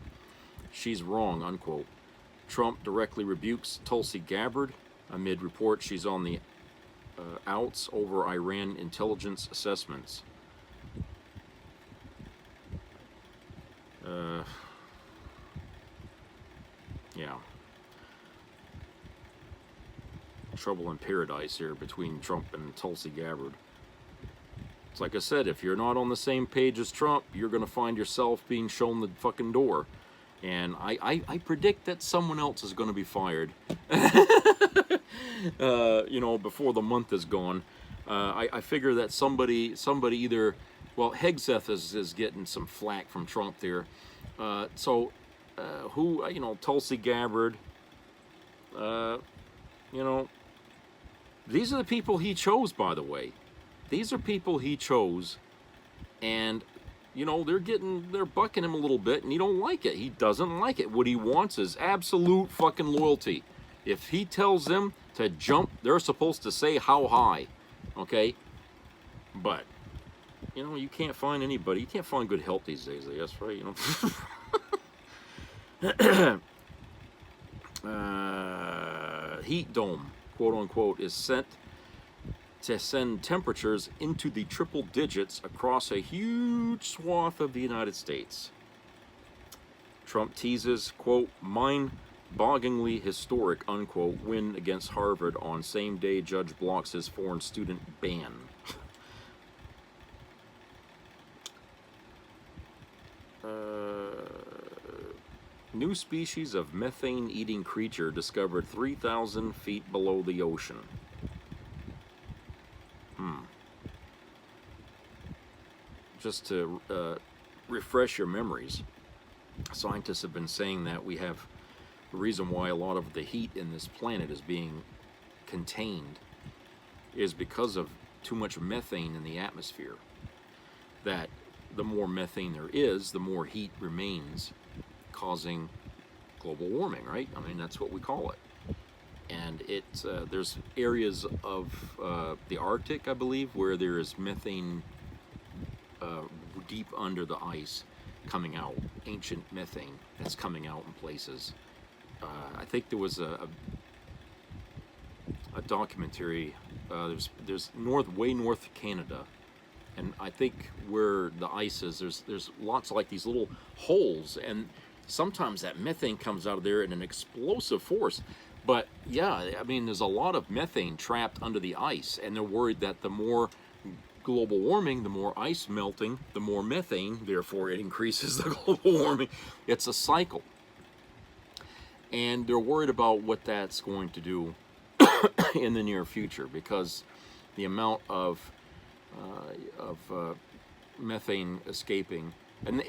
"She's wrong," unquote. Trump directly rebukes Tulsi Gabbard amid reports she's on the outs over Iran intelligence assessments. Yeah. trouble in paradise here between Trump and Tulsi Gabbard. It's like I said, if you're not on the same page as Trump, you're going to find yourself being shown the fucking door. And I predict that someone else is going to be fired, you know, before the month is gone. I figure that somebody either, well, Hegseth is getting some flack from Trump there. Who, you know, Tulsi Gabbard, you know, these are the people he chose, by the way. These are people he chose, and, you know, they're bucking him a little bit, and he don't like it. He doesn't like it. What he wants is absolute fucking loyalty. If he tells them to jump, they're supposed to say how high, okay? But, you know, you can't find anybody. You can't find good help these days, I guess, right? You know? Heat dome, quote unquote, is sent to send temperatures into the triple digits across a huge swath of the United States. Trump teases, quote, mind-bogglingly historic, unquote, win against Harvard on same day judge blocks his foreign student ban. New species of methane-eating creature discovered 3,000 feet below the ocean. Just to refresh your memories, scientists have been saying that we have the reason why a lot of the heat in this planet is being contained is because of too much methane in the atmosphere. That the more methane there is, the more heat remains, causing global warming, right? I mean, that's what we call it. And there's areas of the Arctic, I believe, where there is methane deep under the ice coming out, ancient methane that's coming out in places. I think there was a documentary. There's way north of Canada, and I think where the ice is, there's lots of like these little holes, and sometimes that methane comes out of there in an explosive force. But yeah, I mean, there's a lot of methane trapped under the ice, and they're worried that the more global warming, the more ice melting, the more methane, therefore it increases the global warming. It's a cycle. And they're worried about what that's going to do in the near future, because the amount of methane escaping, and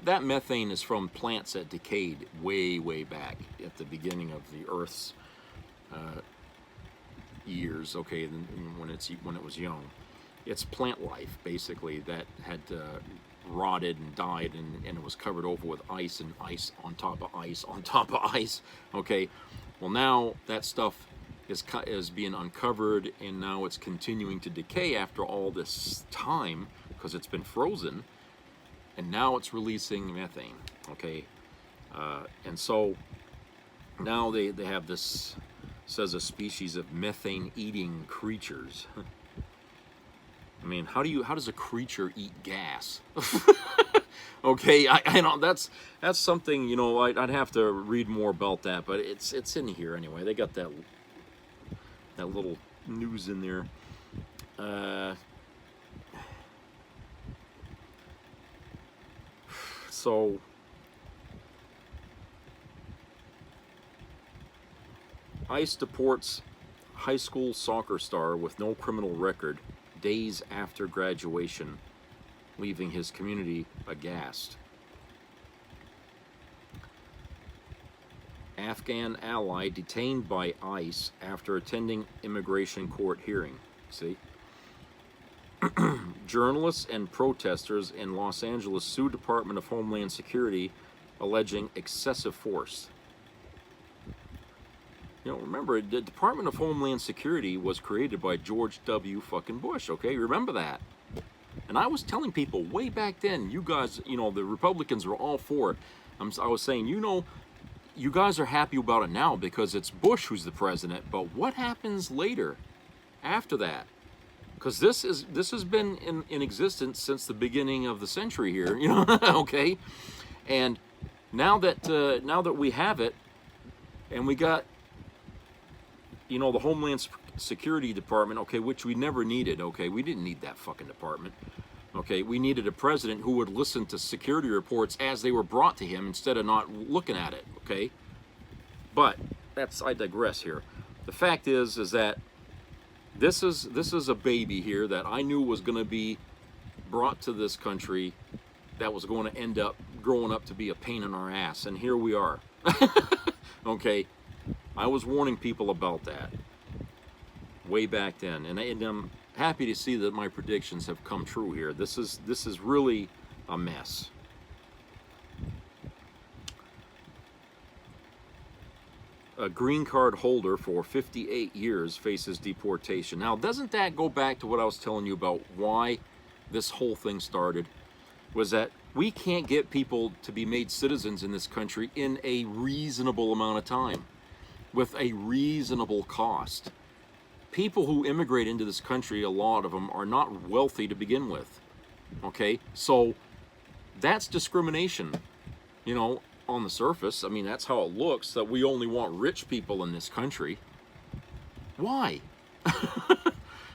that methane is from plants that decayed way back at the beginning of the Earth's years, okay, when it was young. It's plant life, basically, that had rotted and died, and it was covered over with ice, and ice on top of ice on top of ice, okay? Well, now that stuff is being uncovered, and now it's continuing to decay after all this time, because it's been frozen, and now it's releasing methane, okay? And so now they have this, says a species of methane-eating creatures. I mean, how does a creature eat gas? Okay, I know that's something, you know, I'd have to read more about that, but it's in here anyway. They got that little news in there. So ICE deports high school soccer star with no criminal record days after graduation, leaving his community aghast. Afghan ally detained by ICE after attending immigration court hearing. See? Journalists and protesters in Los Angeles sue Department of Homeland Security, alleging excessive force. You know, remember, the Department of Homeland Security was created by George W. fucking Bush, okay? Remember that. And I was telling people way back then, you guys, you know, the Republicans were all for it. I was saying, you know, you guys are happy about it now because it's Bush who's the president, but what happens later, after that? Because this has been in existence since the beginning of the century here, you know, okay? And now that we have it, and we got you know, the Homeland Security Department, okay, which we never needed, okay, we didn't need that fucking department, okay, we needed a president who would listen to security reports as they were brought to him instead of not looking at it, okay, but I digress here. The fact is that this is a baby here that I knew was going to be brought to this country that was going to end up growing up to be a pain in our ass, and here we are. Okay, I was warning people about that way back then, and I'm happy to see that my predictions have come true here. This is really a mess. A green card holder for 58 years faces deportation. Now, doesn't that go back to what I was telling you about why this whole thing started? Was that we can't get people to be made citizens in this country in a reasonable amount of time, with a reasonable cost. People who immigrate into this country, a lot of them are not wealthy to begin with. Okay, so that's discrimination, you know, on the surface. I mean, that's how it looks, that we only want rich people in this country. Why?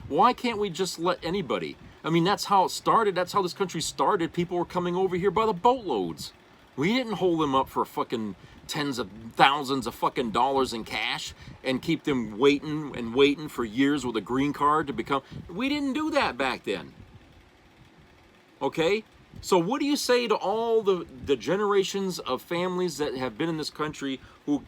Why can't we just let anybody? I mean, that's how it started. That's how this country started. People were coming over here by the boatloads. We didn't hold them up for fucking tens of thousands of fucking dollars in cash and keep them waiting and waiting for years with a green card to become... We didn't do that back then. Okay? So what do you say to all the generations of families that have been in this country who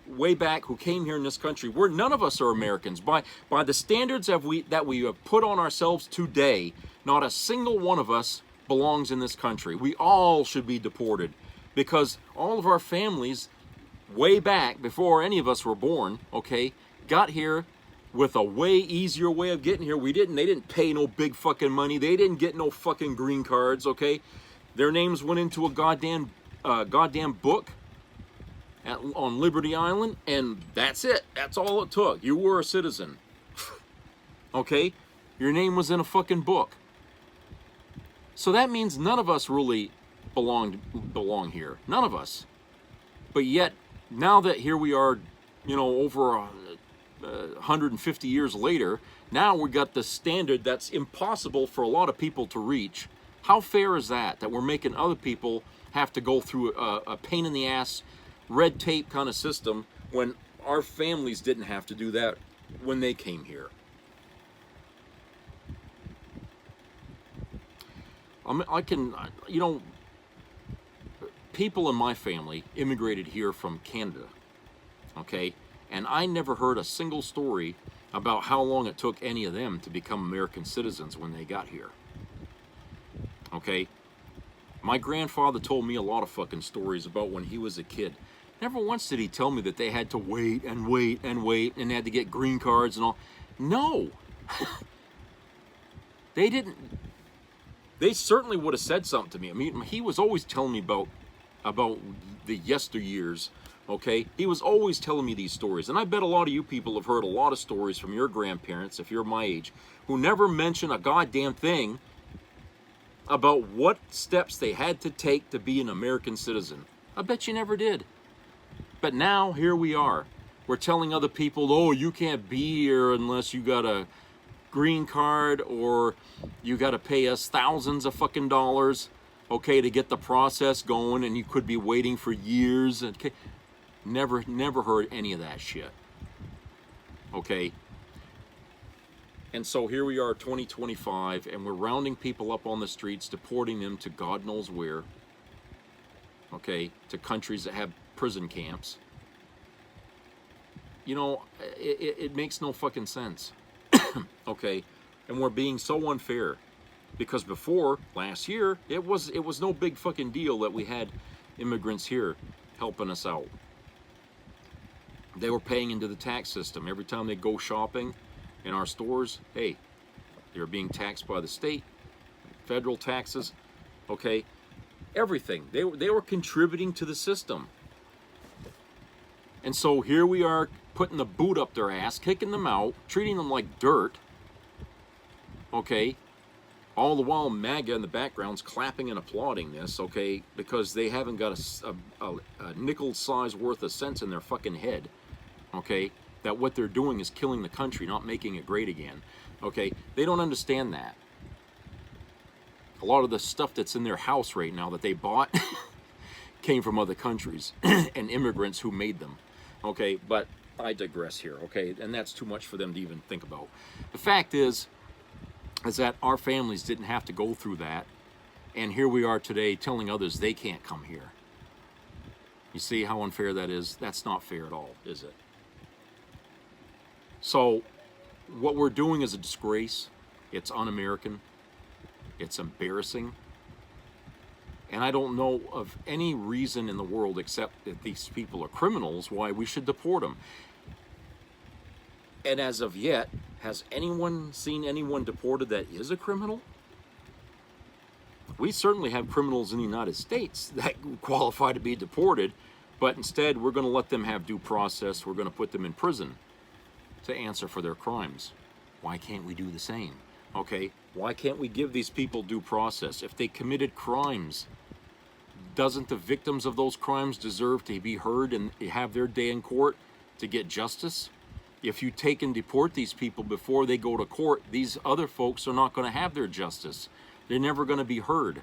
way back, who came here in this country? None of us are Americans. By the standards that we have put on ourselves today, not a single one of us belongs in this country. We all should be deported, because all of our families way back before any of us were born, okay, got here with a way easier way of getting here. They didn't pay no big fucking money. They didn't get no fucking green cards, okay? Their names went into a goddamn book on Liberty Island, and that's it. That's all it took. You were a citizen. Okay? Your name was in a fucking book. So that means none of us really belong here. None of us. But yet, now that here we are, you know, over 150 years later, now we got the standard that's impossible for a lot of people to reach. How fair is that? That we're making other people have to go through a pain in the ass, red tape kind of system, when our families didn't have to do that when they came here. You know, people in my family immigrated here from Canada, okay? And I never heard a single story about how long it took any of them to become American citizens when they got here. Okay? My grandfather told me a lot of fucking stories about when he was a kid. Never once did he tell me that they had to wait and wait and wait and they had to get green cards and all. No! They didn't. They certainly would have said something to me. I mean, he was always telling me about the yesteryears. Okay, he was always telling me these stories, and I bet a lot of you people have heard a lot of stories from your grandparents, if you're my age, who never mention a goddamn thing about what steps they had to take to be an American citizen. I bet you never did. But now, here we are. We're telling other people, oh, you can't be here unless you got a green card, or you got to pay us thousands of fucking dollars, okay, to get the process going, and you could be waiting for years. Okay. Never heard any of that shit. Okay? And so here we are, 2025, and we're rounding people up on the streets, deporting them to God knows where. Okay? To countries that have prison camps. You know, it makes no fucking sense. Okay? And we're being so unfair. Because before, last year, it was no big fucking deal that we had immigrants here helping us out. They were paying into the tax system. Every time they go shopping in our stores, hey, they're being taxed by the state, federal taxes, okay? Everything. They were contributing to the system. And so here we are putting the boot up their ass, kicking them out, treating them like dirt, okay? All the while MAGA in the background's clapping and applauding this, okay? Because they haven't got a nickel size worth of sense in their fucking head. okay? That what they're doing is killing the country, not making it great again, okay? They don't understand that. A lot of the stuff that's in their house right now that they bought came from other countries and immigrants who made them, okay? But I digress here, okay? And that's too much for them to even think about. The fact is that our families didn't have to go through that, and here we are today telling others they can't come here. You see how unfair that is? That's not fair at all, is it? So what we're doing is a disgrace. It's un-American. It's embarrassing. And I don't know of any reason in the world, except that these people are criminals, why we should deport them. And as of yet, has anyone seen anyone deported that is a criminal? We certainly have criminals in the United States that qualify to be deported, but instead we're going to let them have due process. We're going to put them in prison to answer for their crimes. Why can't we do the same? Okay, why can't we give these people due process? If they committed crimes, doesn't the victims of those crimes deserve to be heard and have their day in court to get justice? If you take and deport these people before they go to court, these other folks are not going to have their justice. They're never going to be heard.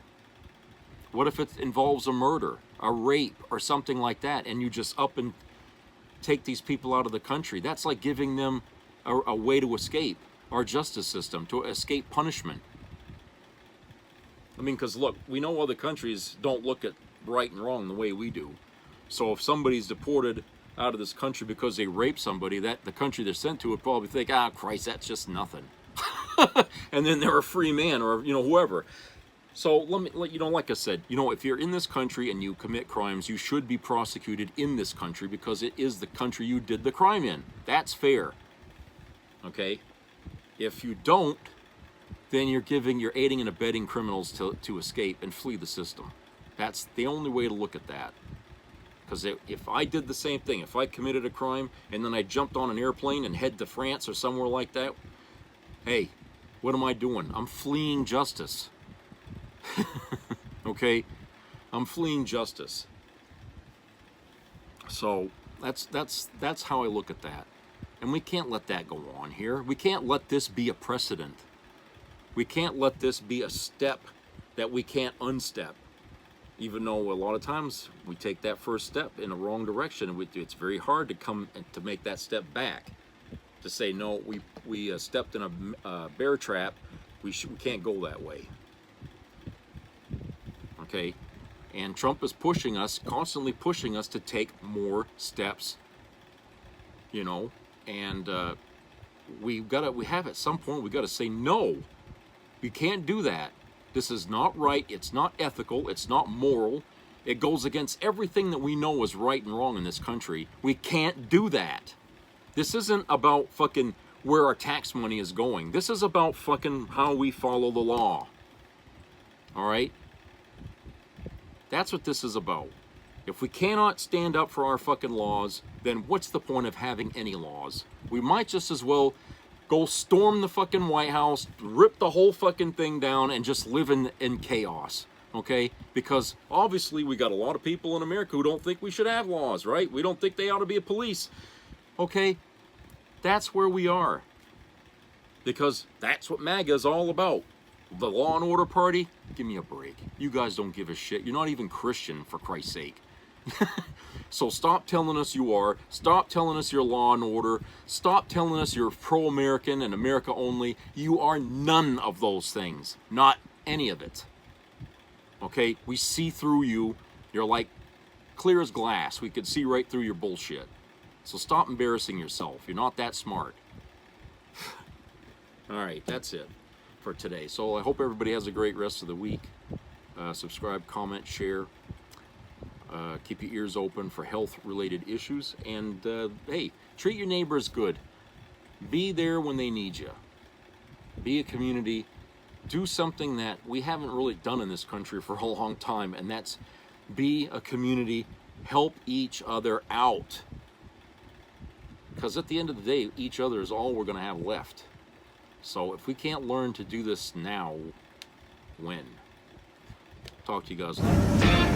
What if it involves a murder, a rape, or something like that, and you just up and take these people out of the country? That's like giving them a way to escape our justice system, to escape punishment. I mean, because look, we know other countries don't look at right and wrong the way we do. So if somebody's deported out of this country because they raped somebody, that the country they're sent to would probably think, ah, Christ, that's just nothing. And then they're a free man, or, you know, whoever. So like I said, if you're in this country and you commit crimes, you should be prosecuted in this country because it is the country you did the crime in. That's fair. Okay? If you don't, then you're aiding and abetting criminals to escape and flee the system. That's the only way to look at that. Because if I did the same thing, if I committed a crime and then I jumped on an airplane and head to France or somewhere like that, hey, what am I doing? I'm fleeing justice. Okay? I'm fleeing justice. So that's how I look at that. And we can't let that go on here. We can't let this be a precedent. We can't let this be a step that we can't unstep. Even though a lot of times we take that first step in a wrong direction, it's very hard to come and to make that step back. To say, no, we stepped in a bear trap, we can't go that way. Okay? And Trump is pushing us, constantly pushing us to take more steps, and we have at some point, we got to say, no, you can't do that. This is not right. It's not ethical. It's not moral. It goes against everything that we know is right and wrong in this country. We can't do that. This isn't about fucking where our tax money is going. This is about fucking how we follow the law. All right? That's what this is about. If we cannot stand up for our fucking laws, then what's the point of having any laws? We might just as well go storm the fucking White House, rip the whole fucking thing down, and just live in chaos, okay? Because obviously we got a lot of people in America who don't think we should have laws, right? We don't think they ought to be a police, okay? That's where we are. Because that's what MAGA is all about. The Law and Order Party, give me a break. You guys don't give a shit. You're not even Christian, for Christ's sake. So stop telling us you are. Stop telling us you're law and order. Stop telling us you're pro-American and America only. You are none of those things. Not any of it. Okay? We see through you. You're like clear as glass. We could see right through your bullshit. So stop embarrassing yourself. You're not that smart. Alright, that's it for today. So I hope everybody has a great rest of the week. Subscribe, comment, share. Keep your ears open for health-related issues. And, hey, treat your neighbors good. Be there when they need you. Be a community. Do something that we haven't really done in this country for a long time, and that's be a community. Help each other out. Because at the end of the day, each other is all we're going to have left. So if we can't learn to do this now, when? Talk to you guys later.